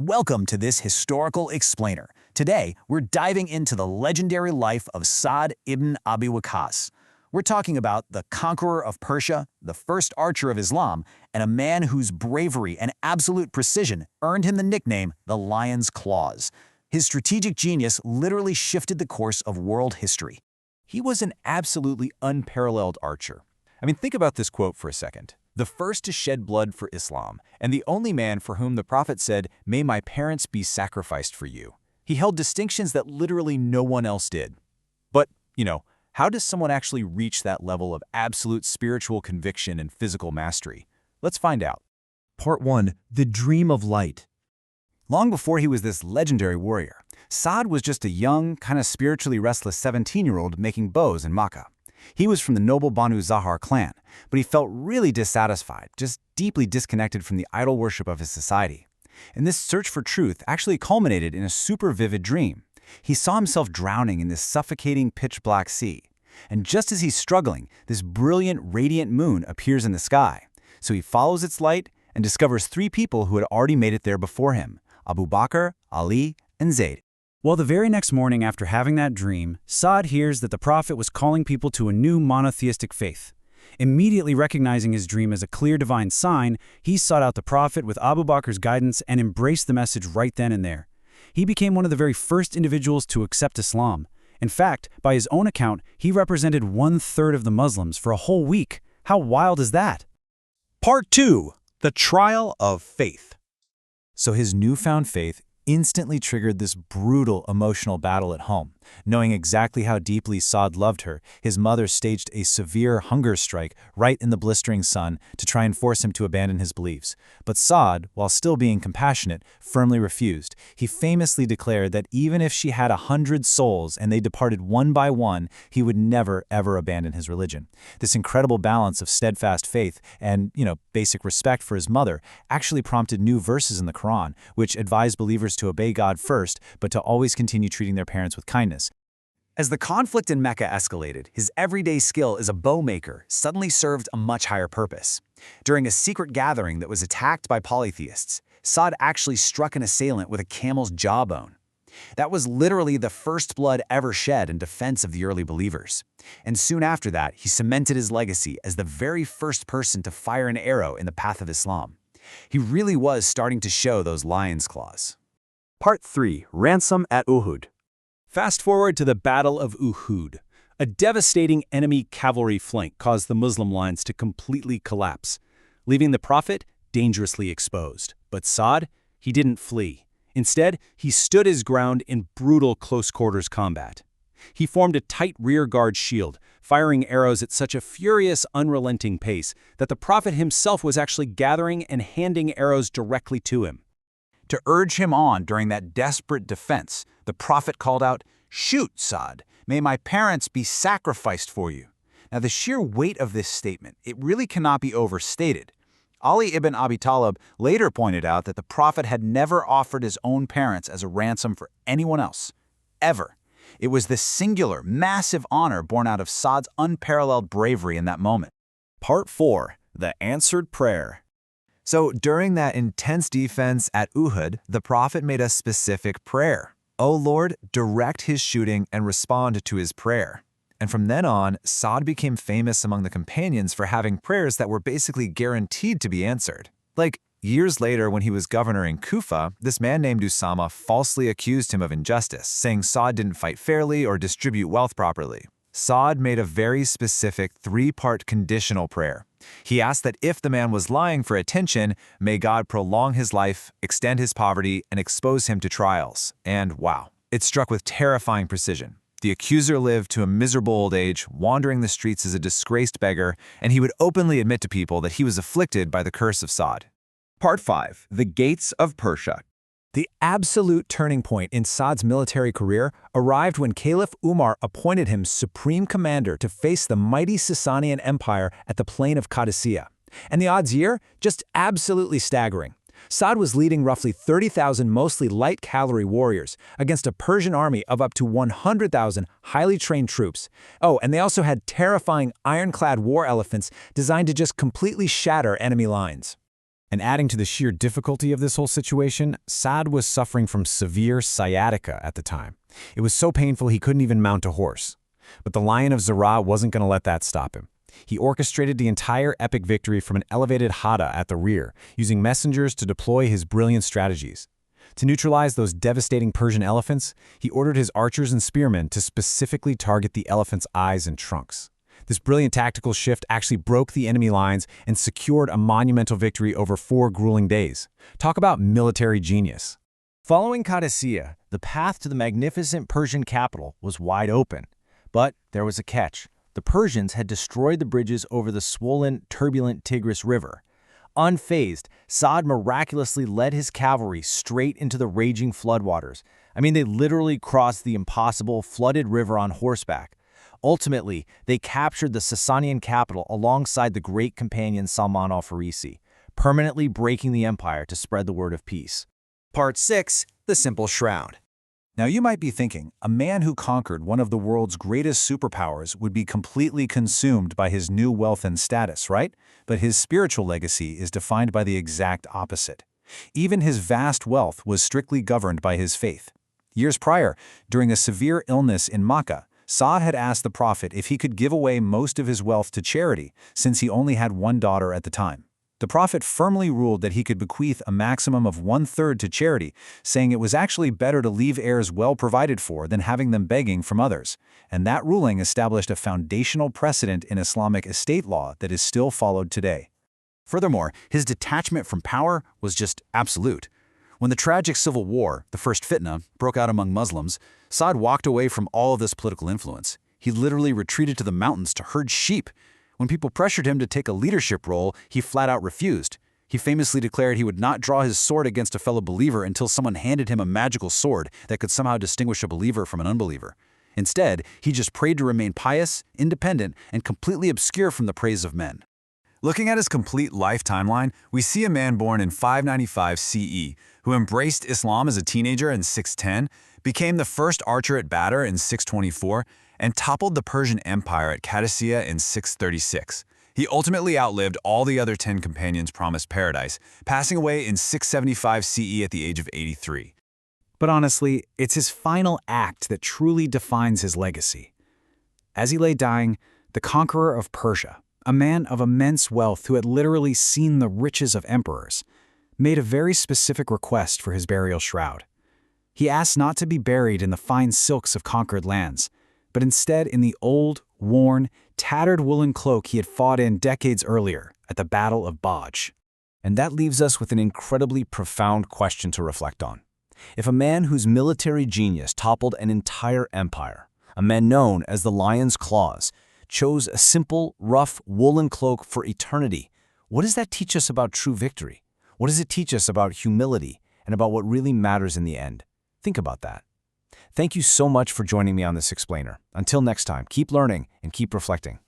Welcome to this historical explainer. Today, we're diving into the legendary life of Sa'd ibn Abi Waqqas. We're talking about the conqueror of Persia, the first archer of Islam, and a man whose bravery and absolute precision earned him the nickname the Lion's Claws. His strategic genius literally shifted the course of world history. He was an absolutely unparalleled archer. Think about this quote for a second. The first to shed blood for Islam, and the only man for whom the Prophet said, "May my parents be sacrificed for you." He held distinctions that literally no one else did. But, how does someone actually reach that level of absolute spiritual conviction and physical mastery? Let's find out. Part 1. The Dream of Light. Long before he was this legendary warrior, Saad was just a young, kind of spiritually restless 17-year-old making bows in Makkah. He was from the noble Banu Zahar clan, but he felt really dissatisfied, just deeply disconnected from the idol worship of his society. And this search for truth actually culminated in a super vivid dream. He saw himself drowning in this suffocating pitch-black sea. And just as he's struggling, this brilliant, radiant moon appears in the sky. So he follows its light and discovers 3 people who had already made it there before him: Abu Bakr, Ali, and Zayd. Well, the very next morning after having that dream, Saad hears that the Prophet was calling people to a new monotheistic faith. Immediately recognizing his dream as a clear divine sign, he sought out the Prophet with Abu Bakr's guidance and embraced the message right then and there. He became one of the very first individuals to accept Islam. In fact, by his own account, he represented 1/3 of the Muslims for a whole week. How wild is that? Part 2. The Trial of Faith. So his newfound faith instantly triggered this brutal emotional battle at home. Knowing exactly how deeply Saad loved her, his mother staged a severe hunger strike right in the blistering sun to try and force him to abandon his beliefs. But Saad, while still being compassionate, firmly refused. He famously declared that even if she had 100 souls and they departed one by one, he would never, ever abandon his religion. This incredible balance of steadfast faith and, basic respect for his mother actually prompted new verses in the Quran, which advised believers to obey God first, but to always continue treating their parents with kindness. As the conflict in Mecca escalated, his everyday skill as a bowmaker suddenly served a much higher purpose. During a secret gathering that was attacked by polytheists, Saad actually struck an assailant with a camel's jawbone. That was literally the first blood ever shed in defense of the early believers. And soon after that, he cemented his legacy as the very first person to fire an arrow in the path of Islam. He really was starting to show those lion's claws. Part 3. Ransom at Uhud. Fast forward to the Battle of Uhud. A devastating enemy cavalry flank caused the Muslim lines to completely collapse, leaving the Prophet dangerously exposed. But Saad, he didn't flee. Instead, he stood his ground in brutal close-quarters combat. He formed a tight rear-guard shield, firing arrows at such a furious, unrelenting pace that the Prophet himself was actually gathering and handing arrows directly to him. To urge him on during that desperate defense, the Prophet called out, "Shoot, Saad! May my parents be sacrificed for you." Now, the sheer weight of this statement, it really cannot be overstated. Ali ibn Abi Talib later pointed out that the Prophet had never offered his own parents as a ransom for anyone else, ever. It was this singular, massive honor born out of Saad's unparalleled bravery in that moment. Part 4. The Answered Prayer. So during that intense defense at Uhud, the Prophet made a specific prayer. "O Lord, direct his shooting and respond to his prayer." And from then on, Saad became famous among the companions for having prayers that were basically guaranteed to be answered. Like, years later when he was governor in Kufa, this man named Usama falsely accused him of injustice, saying Saad didn't fight fairly or distribute wealth properly. Saad made a very specific 3-part conditional prayer. He asked that if the man was lying for attention, may God prolong his life, extend his poverty, and expose him to trials. And wow, it struck with terrifying precision. The accuser lived to a miserable old age, wandering the streets as a disgraced beggar, and he would openly admit to people that he was afflicted by the curse of Saad. Part 5. The Gates of Persia. The absolute turning point in Saad's military career arrived when Caliph Umar appointed him supreme commander to face the mighty Sasanian Empire at the plain of Qadisiyyah. And the odds here? Just absolutely staggering. Saad was leading roughly 30,000 mostly light cavalry warriors against a Persian army of up to 100,000 highly trained troops. Oh, and they also had terrifying ironclad war elephants designed to just completely shatter enemy lines. And adding to the sheer difficulty of this whole situation, Saad was suffering from severe sciatica at the time. It was so painful he couldn't even mount a horse. But the Lion of Zara wasn't going to let that stop him. He orchestrated the entire epic victory from an elevated hada at the rear, using messengers to deploy his brilliant strategies. To neutralize those devastating Persian elephants, he ordered his archers and spearmen to specifically target the elephants' eyes and trunks. This brilliant tactical shift actually broke the enemy lines and secured a monumental victory over 4 grueling days. Talk about military genius. Following Qadisiyyah, the path to the magnificent Persian capital was wide open. But there was a catch. The Persians had destroyed the bridges over the swollen, turbulent Tigris River. Unfazed, Saad miraculously led his cavalry straight into the raging floodwaters. I mean, they literally crossed the impossible flooded river on horseback. Ultimately, they captured the Sasanian capital alongside the great companion Salman al-Farisi, permanently breaking the empire to spread the word of peace. Part 6. The Simple Shroud. Now you might be thinking, a man who conquered one of the world's greatest superpowers would be completely consumed by his new wealth and status, right? But his spiritual legacy is defined by the exact opposite. Even his vast wealth was strictly governed by his faith. Years prior, during a severe illness in Makkah, Saad had asked the Prophet if he could give away most of his wealth to charity, since he only had one daughter at the time. The Prophet firmly ruled that he could bequeath a maximum of 1/3 to charity, saying it was actually better to leave heirs well provided for than having them begging from others. And that ruling established a foundational precedent in Islamic estate law that is still followed today. Furthermore, his detachment from power was just absolute. When the tragic civil war, the first fitna, broke out among Muslims, Saad walked away from all of this political influence. He literally retreated to the mountains to herd sheep. When people pressured him to take a leadership role, he flat out refused. He famously declared he would not draw his sword against a fellow believer until someone handed him a magical sword that could somehow distinguish a believer from an unbeliever. Instead, he just prayed to remain pious, independent, and completely obscure from the praise of men. Looking at his complete life timeline, we see a man born in 595 CE who embraced Islam as a teenager in 610, became the first archer at Badr in 624, and toppled the Persian Empire at Qadisiyyah in 636. He ultimately outlived all the other 10 companions promised paradise, passing away in 675 CE at the age of 83. But honestly, it's his final act that truly defines his legacy. As he lay dying, the conqueror of Persia, a man of immense wealth who had literally seen the riches of emperors, made a very specific request for his burial shroud. He asked not to be buried in the fine silks of conquered lands, but instead in the old, worn, tattered woolen cloak he had fought in decades earlier at the Battle of Uhud. And that leaves us with an incredibly profound question to reflect on. If a man whose military genius toppled an entire empire, a man known as the Lion's Claws, chose a simple, rough, woolen cloak for eternity, what does that teach us about true victory? What does it teach us about humility and about what really matters in the end? Think about that. Thank you so much for joining me on this explainer. Until next time, keep learning and keep reflecting.